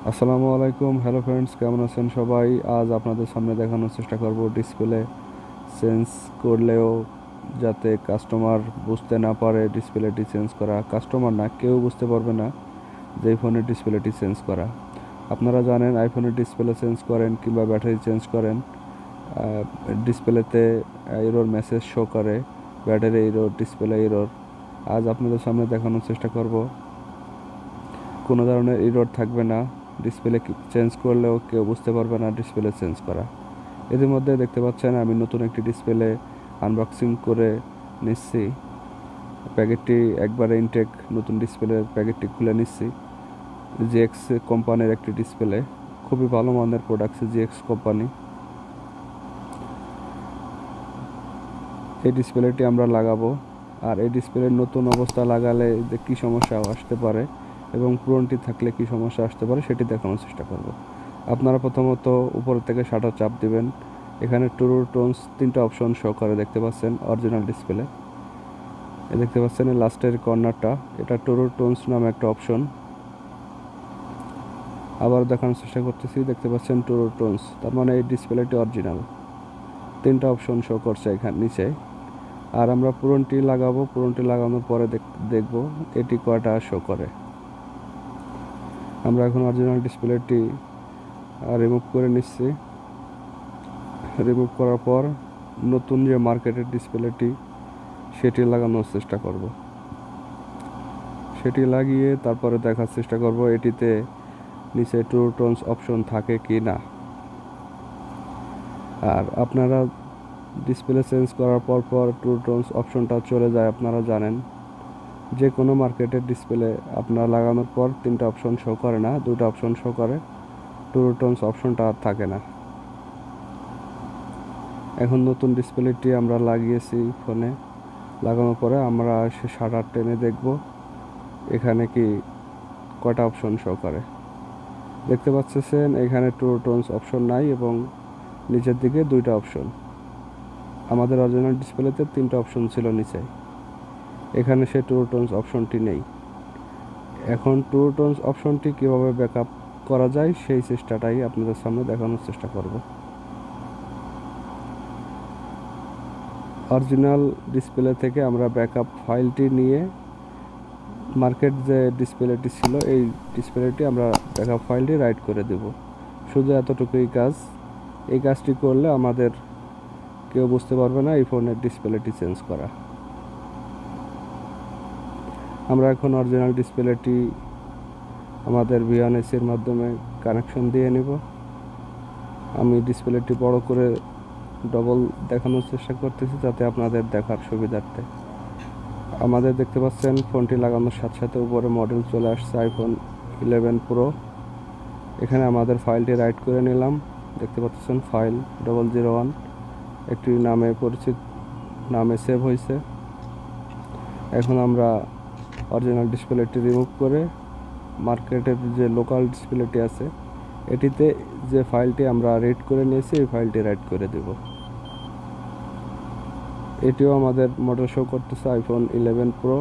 আসসালামু আলাইকুম, hello friends, কেমন আছেন সবাই? আজ আপনাদের সামনে দেখানোর চেষ্টা করব ডিসপ্লে চেঞ্জ করলেও যাতে কাস্টমার বুঝতে না পারে ডিসপ্লেটি চেঞ্জ করা। কাস্টমার না, কেউ বুঝতে পারবে না যে এই ফোনের ডিসপ্লেটি চেঞ্জ করা। আপনারা জানেন আইফোনের ডিসপ্লে চেঞ্জ করেন কিংবা ব্যাটারি চেঞ্জ করেন, ডিসপ্লেতে এরর মেসেজ শো করে, ব্যাটারি এরর, ডিসপ্লে এরর। আজ আপনাদের সামনে দেখানোর চেষ্টা করব কোনো ধরনের এরর থাকবে না, ডিসপ্লে চেঞ্জ করলেও কেউ বুঝতে পারবে না ডিসপ্লে চেঞ্জ করা। এর মধ্যে দেখতে পাচ্ছেন আমি নতুন একটি ডিসপ্লে আনবক্সিং করে নিচ্ছি। প্যাকেটটি একবারে ইনটেক, নতুন ডিসপ্লের প্যাকেটটি খুলে নিচ্ছি। জিএক্স কোম্পানির একটি ডিসপ্লে, খুবই ভালো মানের প্রোডাক্ট জিএক্স কোম্পানি। এই ডিসপ্লেটি আমরা লাগাবো, আর এই ডিসপ্লের নতুন অবস্থা লাগালে যে কী সমস্যা আসতে পারে এবং পুরনটি থাকলে কী সমস্যা আসতে পারে সেটি দেখানোর চেষ্টা করব। আপনারা প্রথমত উপর থেকে শাটার চাপ দিবেন। এখানে ট্রু টোনস 3টা অপশন শো করে, দেখতে পাচ্ছেন অরিজিনাল ডিসপ্লে। দেখতে পাচ্ছেন এই লাস্টের কর্নারটা, এটা ট্রু টোনস নামে একটা অপশন। আবার দেখানোর চেষ্টা করতেছি, দেখতে পাচ্ছেন ট্রু টোনস, তার মানে এই ডিসপ্লেটি অরিজিনাল। 3টা অপশন শো করছে এখানে নিচে। আর আমরা পুরনটি লাগাবো, পুরনটি লাগানোর পরে দেখব এটি কয়টা শো করে। আমরা এখন অরিজিনাল ডিসপ্লেটি রিমুভ করে নিচ্ছি। রিমুভ করার পর নতুন যে মার্কেটের ডিসপ্লেটি সেটি লাগানোর চেষ্টা করব। সেটি লাগিয়ে তারপরে দেখার চেষ্টা করব এটিতে নিচে ট্রু টোনস অপশন থাকে কি না। আর আপনারা ডিসপ্লে চেঞ্জ করার পর ট্রু টোনস অপশনটা চলে যায়, আপনারা জানেন। যে কোনো মার্কেটের ডিসপ্লে আপনার লাগানোর পর 3টা অপশন শো করে না, 2টা অপশন শো করে, ট্রু টোনস অপশনটা আর থাকে না। এখন নতুন ডিসপ্লেটি আমরা লাগিয়েছি ফোনে, লাগানোর পরে আমরা সে শাটার টেনে দেখব এখানে কি কয়টা অপশন শো করে। দেখতে পাচ্ছেন এখানে ট্রু টোনস অপশন নাই এবং নিচের দিকে 2টা অপশন। আমাদের অরিজিনাল ডিসপ্লেতে 3টা অপশন ছিল নিচে, এখানে সে ট্রু টোনস অপশনটি নেই। এখন ট্রু টোনস অপশনটি কীভাবে ব্যাকআপ করা যায় সেই চেষ্টাটাই আপনাদের সামনে দেখানোর চেষ্টা করব। অরিজিনাল ডিসপ্লে থেকে আমরা ব্যাকআপ ফাইলটি নিয়ে মার্কেট যে ডিসপ্লেটি ছিল এই ডিসপ্লেটি আমরা ব্যাকআপ ফাইলটি রাইট করে দেব। শুধু এতটুকুই কাজ। এই কাজটি করলে আমাদের কেউ বুঝতে পারবে না এই ফোনের ডিসপ্লেটি চেঞ্জ করা। আমরা এখন অরিজিনাল ডিসপ্লেটি আমাদের ভিএনএসির মাধ্যমে কানেকশন দিয়ে নেব। আমি ডিসপ্লেটি বড় করে ডবল দেখানোর চেষ্টা করতেছি যাতে আপনাদের দেখার সুবিধার্থে। আমাদের দেখতে পাচ্ছেন ফোনটি লাগানোর সাথে সাথে উপরে মডেল চলে আসছে আইফোন 11 প্রো। এখানে আমাদের ফাইলটি রাইট করে নিলাম, দেখতে পাচ্ছেন ফাইল 001 একটি নামে পরিচিত নামে সেভ হয়েছে। এখন আমরা অরিজিনাল ডিসপ্লেটি রিমুভ করে মার্কেটের যে লোকাল ডিসপ্লেটি আছে এটিতে যে ফাইলটি আমরা রিড করে নিয়েছি এই ফাইলটি রাইট করে দেব। এটিও আমাদের মডেল শো করতেছে আইফোন 11 প্রো।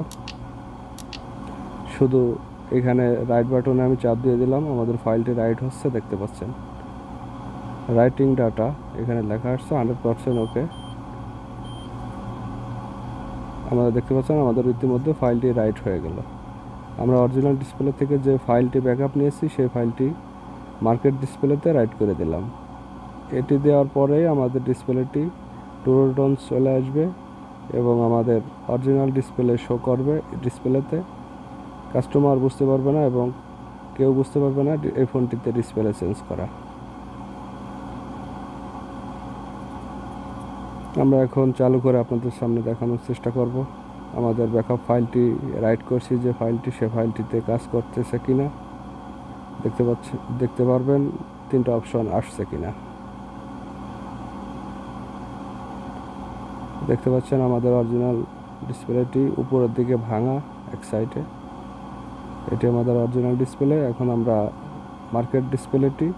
শুধু এখানে রাইট বাটনে আমি চাপ দিয়ে দিলাম, আমাদের ফাইলটি রাইট হচ্ছে, দেখতে পাচ্ছেন রাইটিং ডাটা এখানে লেখা আসছে 100% ওকে। আমাদের দেখতে পাচ্ছেন আমাদের ইতিমধ্যে ফাইলটি রাইট হয়ে গেল। আমরা অরিজিনাল ডিসপ্লে থেকে যে ফাইলটি ব্যাকআপ নিয়েছি সেই ফাইলটি মার্কেট ডিসপ্লেতে রাইট করে দিলাম। এটি দেওয়ার পরেই আমাদের ডিসপ্লেটি ট্রু টোনস চলে আসবে এবং আমাদের অরিজিনাল ডিসপ্লে শো করবে ডিসপ্লেতে। কাস্টমার বুঝতে পারবে না এবং কেউ বুঝতে পারবে না এই ফোনটিতে ডিসপ্লে চেঞ্জ করা। আমরা এখন চালু করে আপনাদের সামনে দেখানোর চেষ্টা করব আমাদের ব্যাকআপ ফাইলটি রাইট করছি যে ফাইলটি, সে ফাইলটিতে কাজ করতেছে কিনা। দেখতে পারবেন 3টা অপশন আসছে কিনা। দেখতে পাচ্ছেন আমাদের অরিজিনাল ডিসপ্লেটি উপরের দিকে ভাঙা এক সাইডে, এটি আমাদের অরিজিনাল ডিসপ্লে। এখন আমরা মার্কেট ডিসপ্লেটি,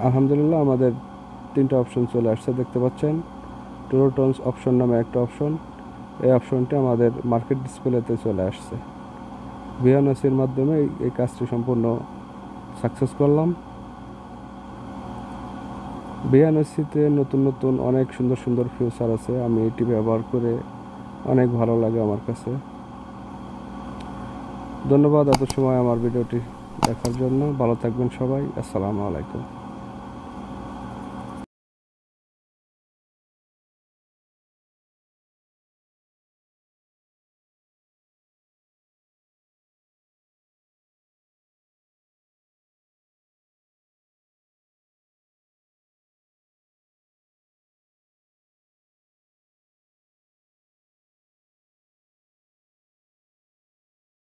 আলহামদুলিল্লাহ আমাদের 3টা অপশন চলে আসছে, দেখতে পাচ্ছেন ট্রু টোনস অপশন নামে একটা অপশন, এই অপশনটি আমাদের মার্কেট ডিসপ্লেতে চলে আসছে। ভিএনএসির মাধ্যমে এই কাজটি সম্পূর্ণ সাকসেস করলাম। বিএনএসসিতে নতুন নতুন অনেক সুন্দর সুন্দর ফিচার আছে, আমি এটি ব্যবহার করে অনেক ভালো লাগে আমার কাছে। ধন্যবাদ এত সময় আমার ভিডিওটি দেখার জন্য। ভালো থাকবেন সবাই। আসসালামু আলাইকুম।